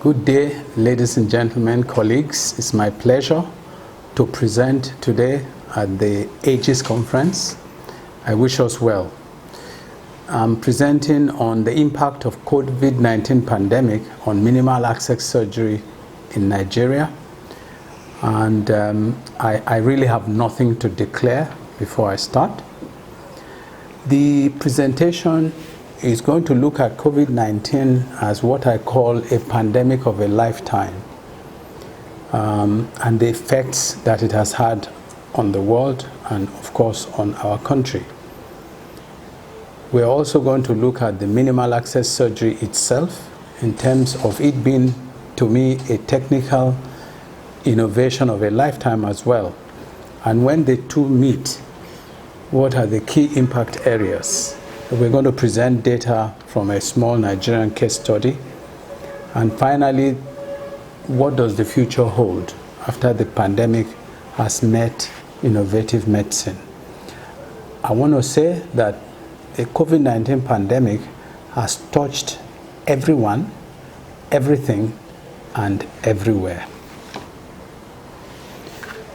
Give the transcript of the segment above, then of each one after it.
Good day, ladies and gentlemen, colleagues. It's my pleasure to present today at the AGES conference. I wish us well. I'm presenting on the impact of COVID-19 pandemic on minimal access surgery in Nigeria. And I really have nothing to declare before I start. The presentation is going to look at COVID-19 as what I call a pandemic of a lifetime, and the effects that it has had on the world and, of course, on our country. We're also going to look at the minimal access surgery itself in terms of it being, to me, a technical innovation of a lifetime as well. And when the two meet, what are the key impact areas? We're going to present data from a small Nigerian case study. And finally, what does the future hold after the pandemic has met innovative medicine? I want to say that the COVID-19 pandemic has touched everyone, everything, and everywhere.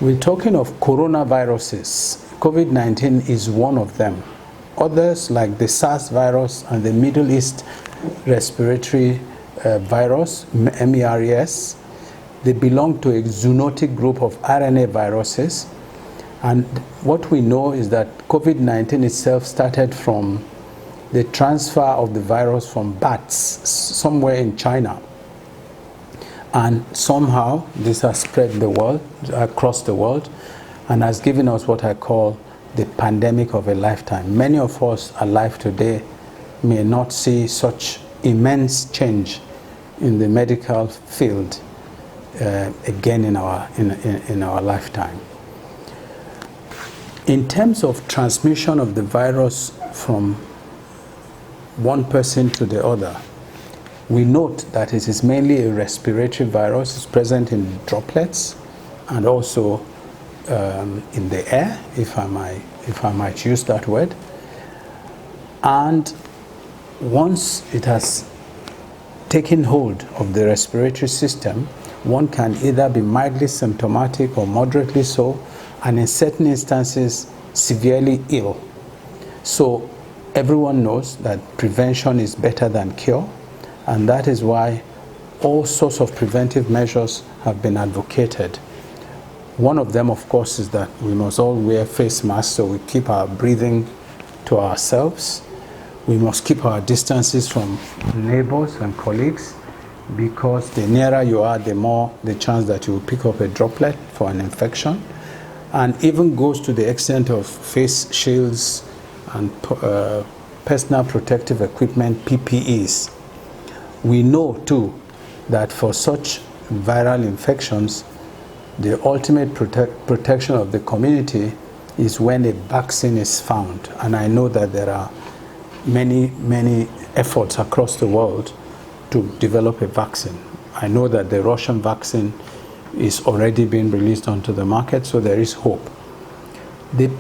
We're talking of coronaviruses. COVID-19 is one of them. Others, like the SARS virus and the Middle East respiratory virus, MERS, they belong to a zoonotic group of RNA viruses. And what we know is that COVID-19 itself started from the transfer of the virus from bats somewhere in China. And somehow this has spread the world, across the world, and has given us what I call the pandemic of a lifetime. Many of us alive today may not see such immense change in the medical field again in our lifetime. In terms of transmission of the virus from one person to the other, we note that it is mainly a respiratory virus. It's present in droplets and also in the air, if I might use that word. And once it has taken hold of the respiratory system, one can either be mildly symptomatic or moderately so, and in certain instances, severely ill. So everyone knows that prevention is better than cure, and that is why all sorts of preventive measures have been advocated. One of them, of course, is that we must all wear face masks so we keep our breathing to ourselves. We must keep our distances from neighbors and colleagues, because the nearer you are, the more the chance that you will pick up a droplet for an infection. And even goes to the extent of face shields and personal protective equipment, PPEs. We know too that for such viral infections, the ultimate protection of the community is when a vaccine is found. And I know that there are many efforts across the world to develop a vaccine. I know that the Russian vaccine is already being released onto the market, so there is hope. The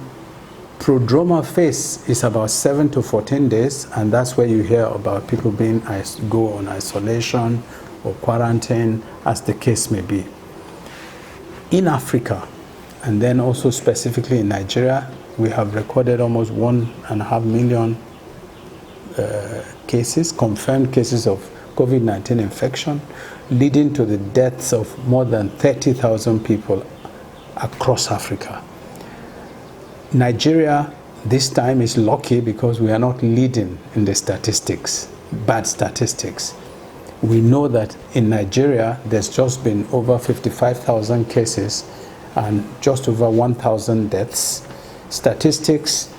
prodromal phase is about 7 to 14 days, and that's where you hear about people go on isolation or quarantine, as the case may be. In Africa, and then also specifically in Nigeria, we have recorded almost 1.5 million cases, confirmed cases of COVID-19 infection, leading to the deaths of more than 30,000 people across Africa. Nigeria this time is lucky because we are not leading in the statistics, bad statistics. We know that in Nigeria, there's just been over 55,000 cases and just over 1,000 deaths. Statistics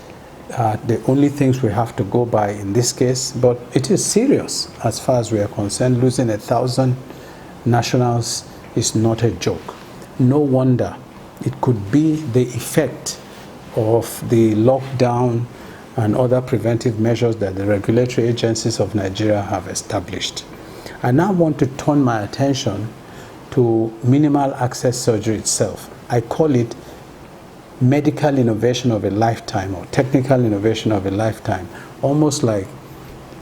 are the only things we have to go by in this case, but it is serious as far as we are concerned. Losing 1,000 nationals is not a joke. No wonder it could be the effect of the lockdown and other preventive measures that the regulatory agencies of Nigeria have established. I now want to turn my attention to minimal access surgery itself. I call it medical innovation of a lifetime or technical innovation of a lifetime, almost like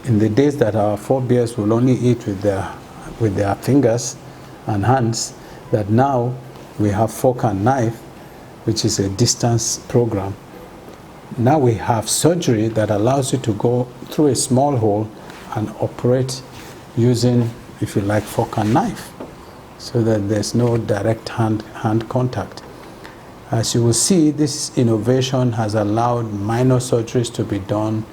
in the days that our forebears will only eat with their with their fingers and hands, that now we have fork and knife, which is a distance program. Now we have surgery that allows you to go through a small hole and operate using, if you like, fork and knife, so that there's no direct hand contact. As you will see, this innovation has allowed minor surgeries to be done,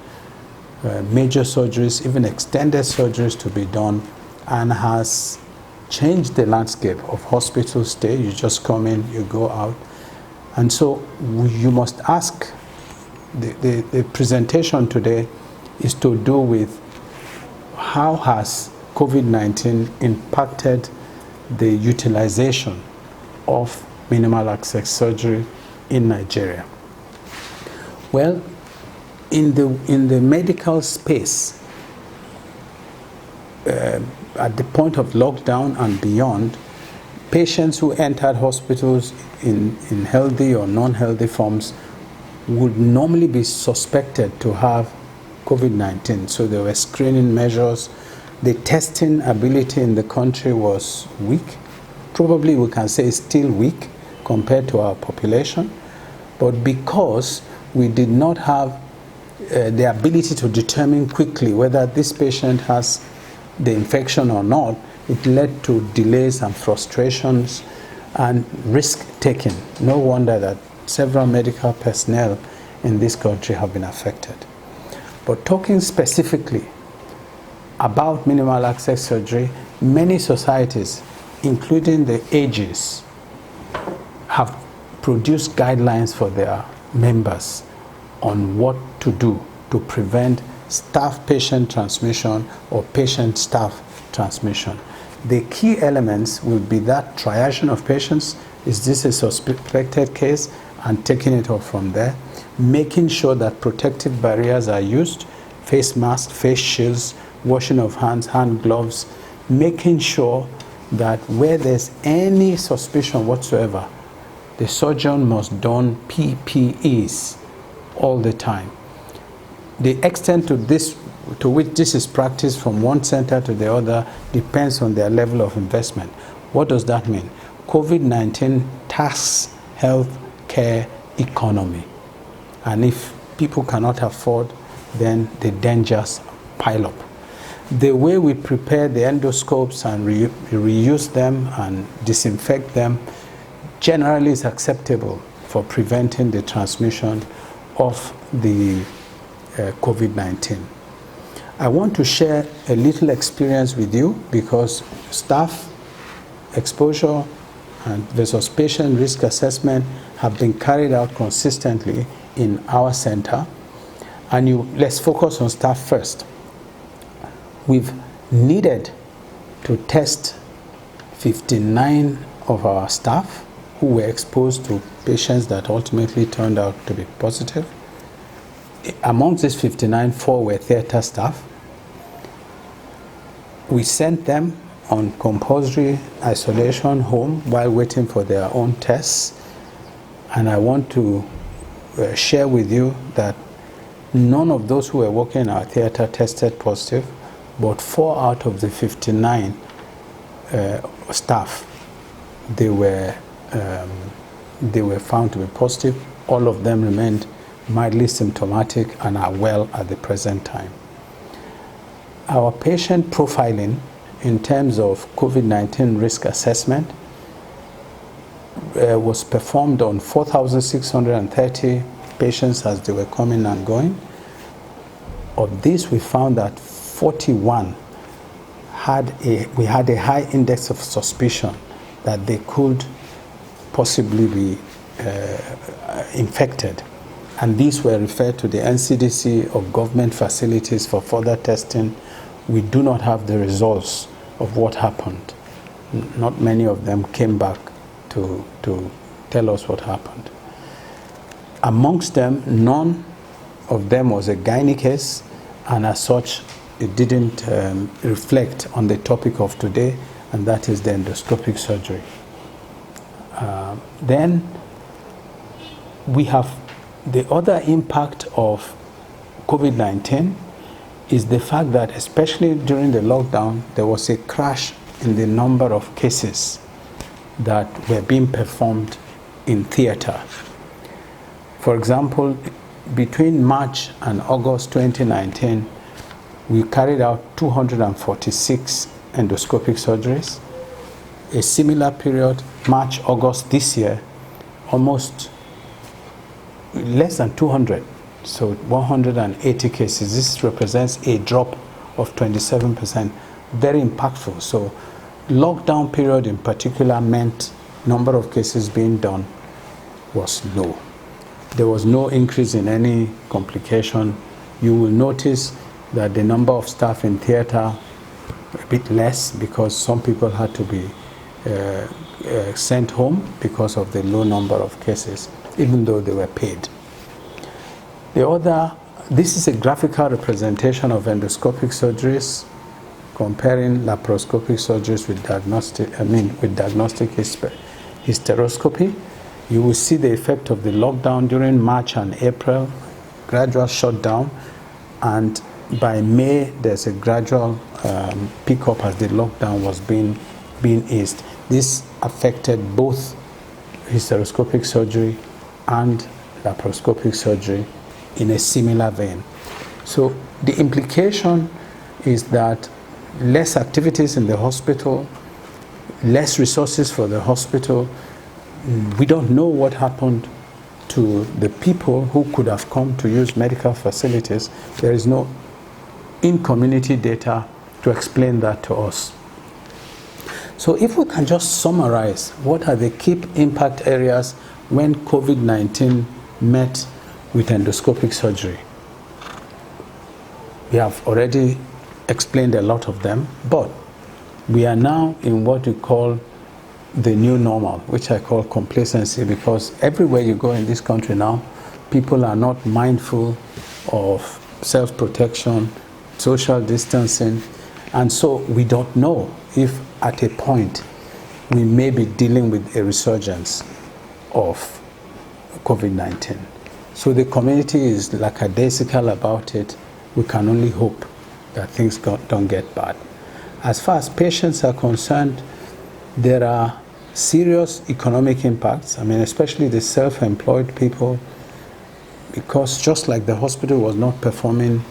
major surgeries, even extended surgeries to be done, and has changed the landscape of hospital stay. You just come in, you go out. And so you must ask, the presentation today is to do with how has COVID-19 impacted the utilization of minimal access surgery in Nigeria. Well, in the medical space, at the point of lockdown and beyond, patients who entered hospitals in healthy or non-healthy forms would normally be suspected to have COVID-19. So there were screening measures. The testing ability in the country was weak. Probably we can say still weak compared to our population. But because we did not have the ability to determine quickly whether this patient has the infection or not, it led to delays and frustrations and risk-taking. No wonder that several medical personnel in this country have been affected. But talking specifically about minimal access surgery, many societies, including the AGs, have produced guidelines for their members on what to do to prevent staff-patient transmission or patient-staff transmission. The key elements will be that triation of patients. Is this a suspected case? And taking it off from there. Making sure that protective barriers are used, face masks, face shields, washing of hands, hand gloves. Making sure that where there's any suspicion whatsoever, the surgeon must don PPEs all the time. The extent to which this is practiced from one center to the other depends on their level of investment. What does that mean? COVID-19 tasks health care economy. And if people cannot afford, then the dangers pile up. The way we prepare the endoscopes and reuse them and disinfect them generally is acceptable for preventing the transmission of the COVID-19. I want to share a little experience with you because staff exposure and versus patient risk assessment have been carried out consistently in our center. And let's focus on staff first. We've needed to test 59 of our staff who were exposed to patients that ultimately turned out to be positive. Amongst these 59, 4 were theater staff. We sent them on compulsory isolation home while waiting for their own tests. And I want to share with you that none of those who were working in our theater tested positive, but 4 out of the 59 staff, they were found to be positive. All of them remained mildly symptomatic and are well at the present time. Our patient profiling in terms of COVID-19 risk assessment was performed on 4,630 patients as they were coming and going. Of this, we found that 41 we had a high index of suspicion that they could possibly be infected. And these were referred to the NCDC or government facilities for further testing. We do not have the results of what happened. Not many of them came back to tell us what happened. Amongst them, none of them was a gynae case, and as such, it didn't reflect on the topic of today, and that is the endoscopic surgery. Then we have the other impact of COVID-19 is the fact that especially during the lockdown, there was a crash in the number of cases that were being performed in theater. For example, between March and August 2019, we carried out 246 endoscopic surgeries. A similar period, March, August this year, almost less than 200, so 180 cases. This represents a drop of 27%, very impactful. So lockdown period in particular meant number of cases being done was low. There was no increase in any complication. You will notice that the number of staff in theater a bit less because some people had to be sent home because of the low number of cases, even though they were paid. This is a graphical representation of endoscopic surgeries comparing laparoscopic surgeries with diagnostic hysteroscopy. You will see the effect of the lockdown during March and April, gradual shutdown, and by May there's a gradual pickup as the lockdown was being eased. This affected both hysteroscopic surgery and laparoscopic surgery in a similar vein. So the implication is that less activities in the hospital, less resources for the hospital. We don't know what happened to the people who could have come to use medical facilities. There is no in-community data to explain that to us. So if we can just summarize what are the key impact areas when COVID-19 met with endoscopic surgery. We have already explained a lot of them, but we are now in what we call the new normal, which I call complacency, because everywhere you go in this country now, people are not mindful of self-protection, social distancing, and so we don't know if at a point we may be dealing with a resurgence of COVID-19. So the community is lackadaisical about it. We can only hope that things don't get bad. As far as patients are concerned, there are serious economic impacts. I mean, especially the self-employed people, because just like the hospital was not performing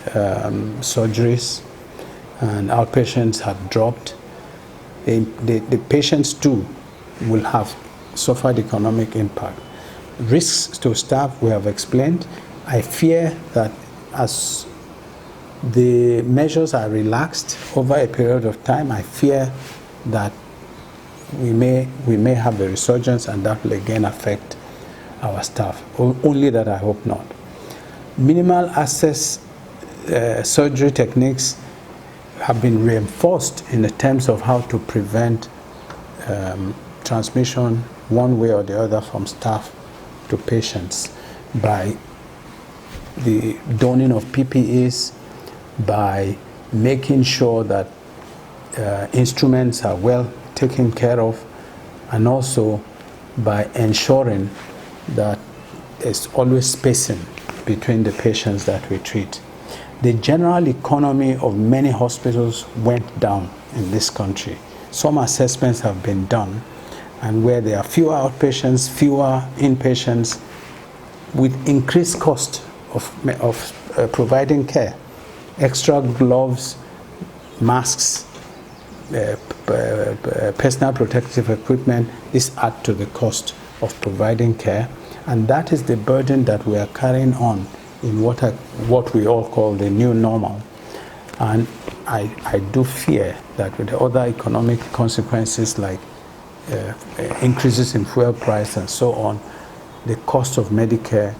surgeries and outpatients had dropped, the patients too will have suffered economic impact. Risks to staff, we have explained. I fear that as the measures are relaxed over a period of time, I fear that we may have a resurgence, and that will again affect our staff. Only that I hope not. Minimal access surgery techniques have been reinforced in the terms of how to prevent transmission one way or the other from staff to patients by the donning of PPEs, by making sure that instruments are well taken care of, and also by ensuring that there's always spacing between the patients that we treat. The general economy of many hospitals went down in this country. Some assessments have been done, and where there are fewer outpatients, fewer inpatients, with increased cost of providing care. Extra gloves, masks, personal protective equipment, this add to the cost of providing care, and that is the burden that we are carrying on in what we all call the new normal. And I do fear that with the other economic consequences like increases in fuel price and so on, the cost of Medicare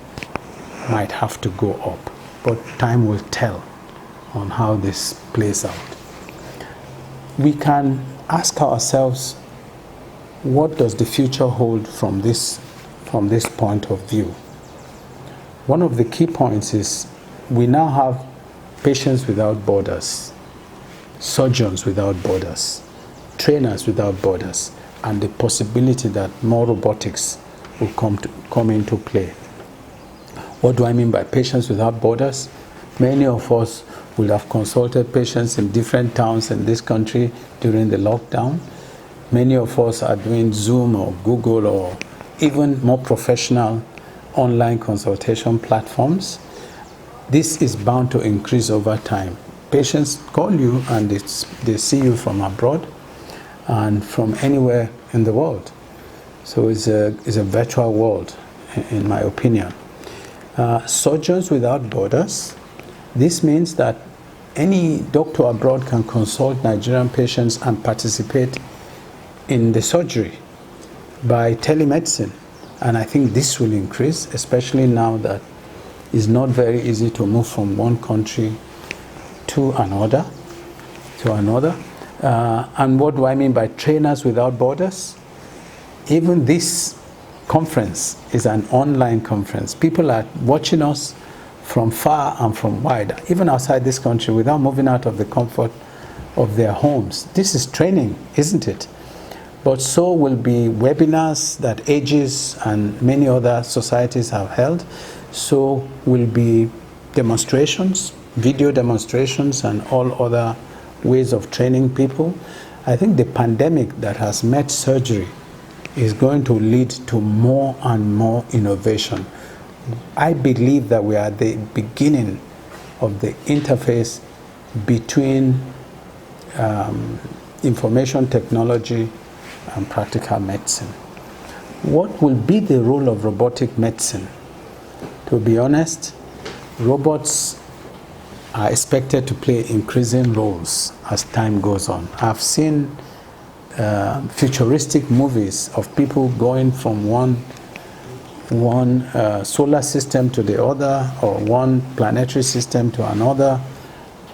might have to go up. But time will tell on how this plays out. We can ask ourselves, what does the future hold from this point of view? One of the key points is we now have patients without borders, surgeons without borders, trainers without borders, and the possibility that more robotics will come into play. What do I mean by patients without borders? Many of us will have consulted patients in different towns in this country during the lockdown. Many of us are doing Zoom or Google or even more professional online consultation platforms. This is bound to increase over time. Patients call you and they see you from abroad and from anywhere in the world. So it's a virtual world, in my opinion. Surgeons Without Borders. This means that any doctor abroad can consult Nigerian patients and participate in the surgery by telemedicine. And I think this will increase, especially now that it's not very easy to move from one country to another. And what do I mean by Trainers Without Borders? Even this conference is an online conference. People are watching us from far and from wide, even outside this country, without moving out of the comfort of their homes. This is training, isn't it? But so will be webinars that AGES and many other societies have held. So will be demonstrations, video demonstrations, and all other ways of training people. I think the pandemic that has met surgery is going to lead to more and more innovation. I believe that we are at the beginning of the interface between information technology and practical medicine. What will be the role of robotic medicine? To be honest, robots are expected to play increasing roles as time goes on. I've seen futuristic movies of people going from one solar system to the other, or one planetary system to another,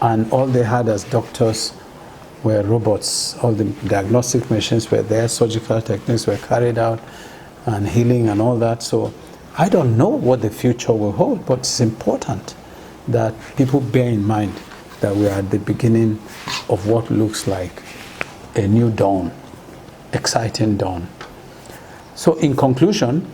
and all they had as doctors were robots. All the diagnostic machines were there, surgical techniques were carried out, and healing and all that. So I don't know what the future will hold, but it's important that people bear in mind that we are at the beginning of what looks like a new dawn, exciting dawn. So in conclusion,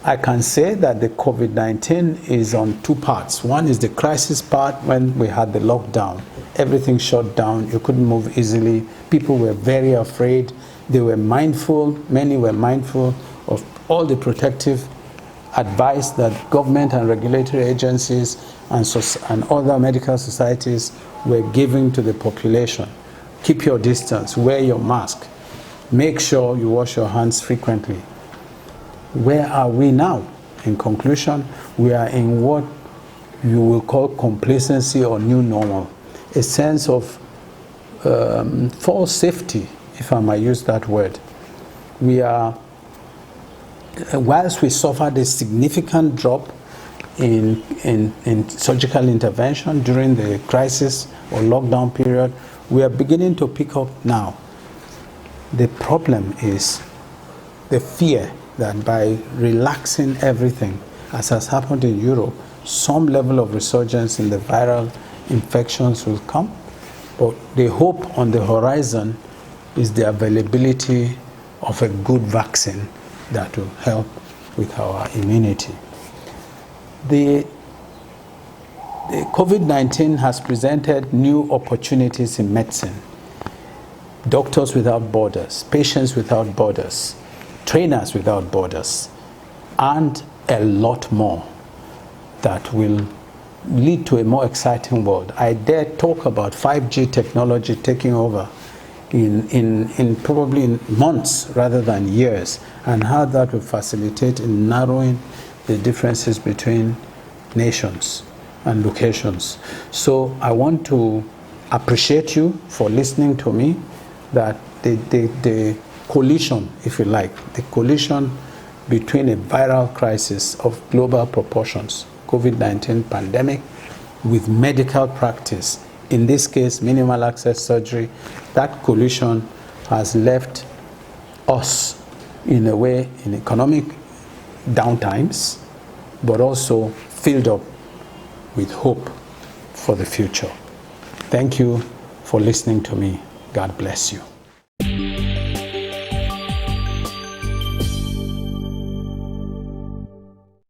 I can say that the COVID-19 is on two parts. One is the crisis part, when we had the lockdown. Everything shut down, you couldn't move easily. People were very afraid. They were mindful, many were mindful of all the protective advice that government and regulatory agencies and other medical societies were giving to the population. Keep your distance, wear your mask, make sure you wash your hands frequently. Where are we now? In conclusion, we are in what you will call complacency or new normal, a sense of false safety, if I might use that word. We are, whilst we suffered a significant drop in surgical intervention during the crisis or lockdown period, we are beginning to pick up now. The problem is the fear that by relaxing everything, as has happened in Europe, some level of resurgence in the viral infections will come. But the hope on the horizon is the availability of a good vaccine that will help with our immunity. The COVID-19 has presented new opportunities in medicine. Doctors Without Borders, Patients Without Borders, Trainers Without Borders, and a lot more that will lead to a more exciting world. I dare talk about 5G technology taking over in probably in months rather than years, and how that will facilitate in narrowing the differences between nations and locations. So I want to appreciate you for listening to me, that the collision, if you like, the collision between a viral crisis of global proportions, COVID-19 pandemic, with medical practice, in this case minimal access surgery, that collision has left us in a way in economic downtimes, but also filled up with hope for the future. Thank you for listening to me. God bless you.